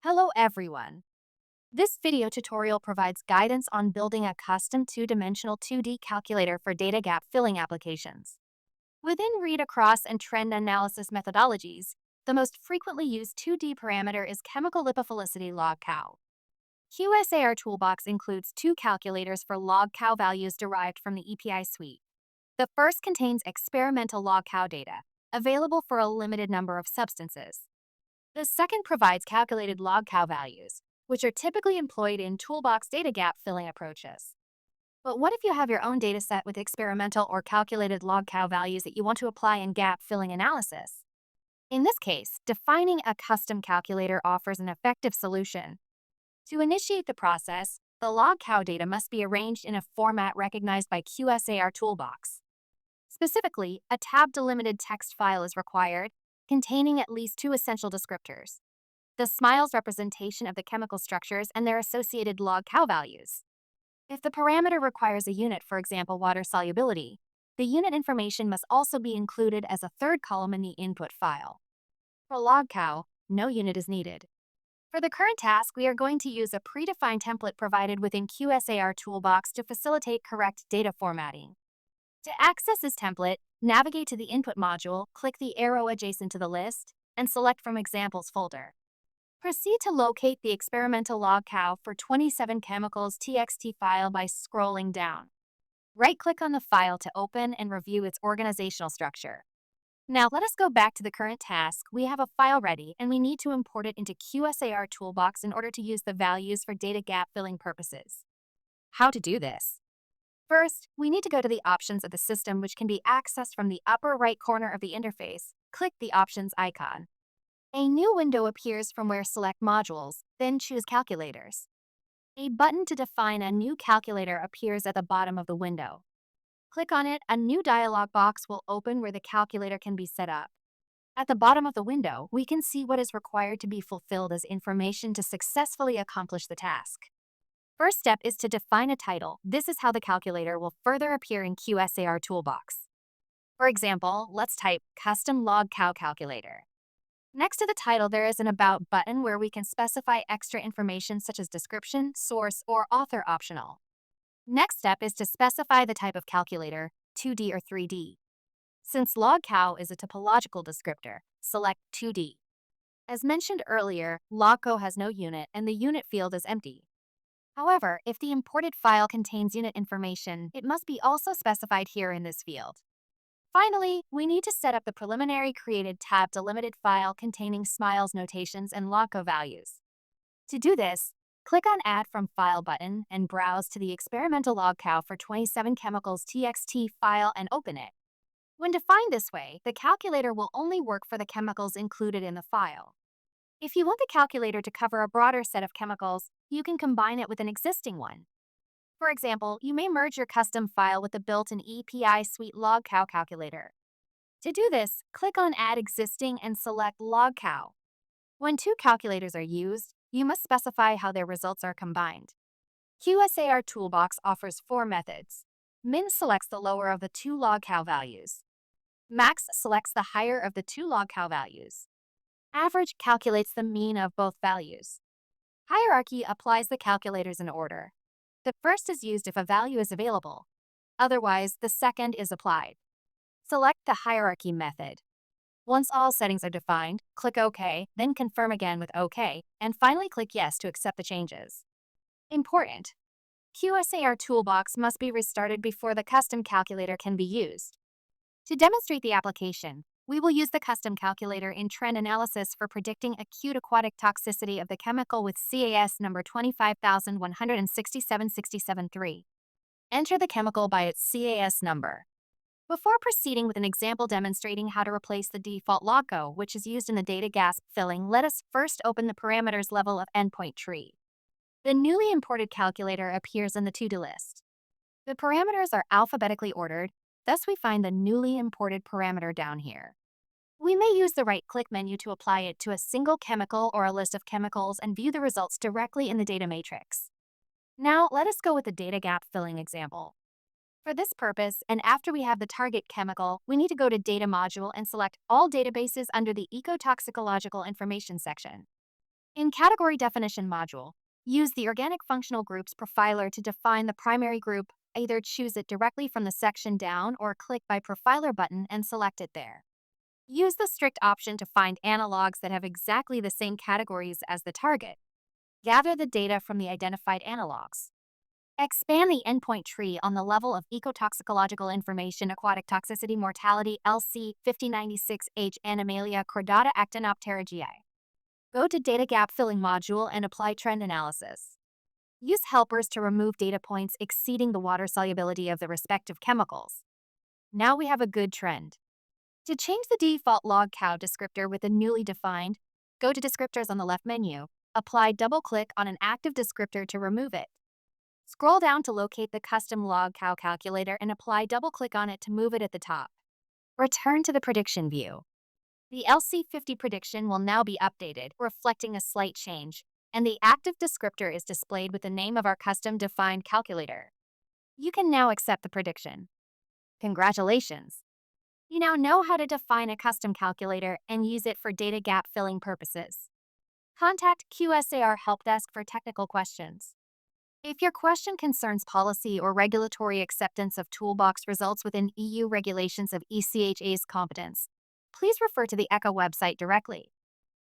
Hello everyone. This video tutorial provides guidance on building a custom two-dimensional 2D calculator for data gap filling applications. Within read across and trend analysis methodologies, the most frequently used 2D parameter is chemical lipophilicity log cow. QSAR Toolbox includes two calculators for log cow values derived from the EPI suite. The first contains experimental log cow data, available for a limited number of substances. The second provides calculated log cow values, which are typically employed in toolbox data gap filling approaches. But what if you have your own dataset with experimental or calculated log cow values that you want to apply in gap filling analysis? In this case, defining a custom calculator offers an effective solution. To initiate the process, the log cow data must be arranged in a format recognized by QSAR Toolbox. Specifically, a tab-delimited text file is required, containing at least two essential descriptors: the SMILES representation of the chemical structures and their associated log cow values. If the parameter requires a unit, for example, water solubility, the unit information must also be included as a third column in the input file. For log cow, no unit is needed. For the current task, we are going to use a predefined template provided within QSAR Toolbox to facilitate correct data formatting. To access this template, navigate to the Input module, click the arrow adjacent to the list, and select from Examples folder. Proceed to locate the experimental log cow for 27 chemicals TXT file by scrolling down. Right-click on the file to open and review its organizational structure. Now let us go back to the current task. We have a file ready, and we need to import it into QSAR Toolbox in order to use the values for data gap filling purposes. How to do this? First, we need to go to the options of the system, which can be accessed from the upper right corner of the interface. Click the Options icon. A new window appears from where select Modules, then choose Calculators. A button to define a new calculator appears at the bottom of the window. Click on it, a new dialog box will open where the calculator can be set up. At the bottom of the window, we can see what is required to be fulfilled as information to successfully accomplish the task. First step is to define a title. This is how the calculator will further appear in QSAR Toolbox. For example, let's type Custom Log Cow Calculator. Next to the title, there is an About button where we can specify extra information such as description, source, or author optional. Next step is to specify the type of calculator, 2D or 3D. Since log cow is a topological descriptor, select 2D. As mentioned earlier, log cow has no unit and the unit field is empty. However, if the imported file contains unit information, it must be also specified here in this field. Finally, we need to set up the preliminary created tab-delimited file containing SMILES notations and log cow values. To do this, click on Add from File button and browse to the experimental log cow for 27 chemicals TXT file and open it. When defined this way, the calculator will only work for the chemicals included in the file. If you want the calculator to cover a broader set of chemicals, you can combine it with an existing one. For example, you may merge your custom file with the built-in EPI suite log cow calculator. To do this, click on Add Existing and select Log Cow. When two calculators are used, you must specify how their results are combined. QSAR Toolbox offers four methods. Min selects the lower of the two log cow values. Max selects the higher of the two log cow values. Average calculates the mean of both values. Hierarchy applies the calculators in order. The first is used if a value is available. Otherwise, the second is applied. Select the hierarchy method. Once all settings are defined, click OK, then confirm again with OK, and finally click Yes to accept the changes. Important: QSAR Toolbox must be restarted before the custom calculator can be used. To demonstrate the application, we will use the custom calculator in trend analysis for predicting acute aquatic toxicity of the chemical with CAS number 25167-673. Enter the chemical by its CAS number. Before proceeding with an example demonstrating how to replace the default log cow, which is used in the data gap filling, let us first open the parameters level of endpoint tree. The newly imported calculator appears in the to-do list. The parameters are alphabetically ordered, thus we find the newly imported parameter down here. We may use the right-click menu to apply it to a single chemical or a list of chemicals and view the results directly in the data matrix. Now, let us go with the data gap filling example. For this purpose, and after we have the target chemical, we need to go to Data module and select All databases under the Ecotoxicological Information section. In Category Definition module, use the Organic Functional Groups profiler to define the primary group. Either choose it directly from the section down or click by Profiler button and select it there. Use the strict option to find analogs that have exactly the same categories as the target. Gather the data from the identified analogs. Expand the endpoint tree on the level of ecotoxicological information, aquatic toxicity, mortality, LC 5096H, Animalia chordata actinopterygii. Go to Data Gap Filling module and apply trend analysis. Use helpers to remove data points exceeding the water solubility of the respective chemicals. Now we have a good trend. To change the default log cow descriptor with a newly defined, go to Descriptors on the left menu, double-click on an active descriptor to remove it. Scroll down to locate the custom log cow calculator and double-click on it to move it at the top. Return to the prediction view. The LC50 prediction will now be updated, reflecting a slight change, and the active descriptor is displayed with the name of our custom-defined calculator. You can now accept the prediction. Congratulations! You now know how to define a custom calculator and use it for data gap filling purposes. Contact QSAR Help Desk for technical questions. If your question concerns policy or regulatory acceptance of Toolbox results within EU regulations of ECHA's competence, please refer to the ECHA website directly.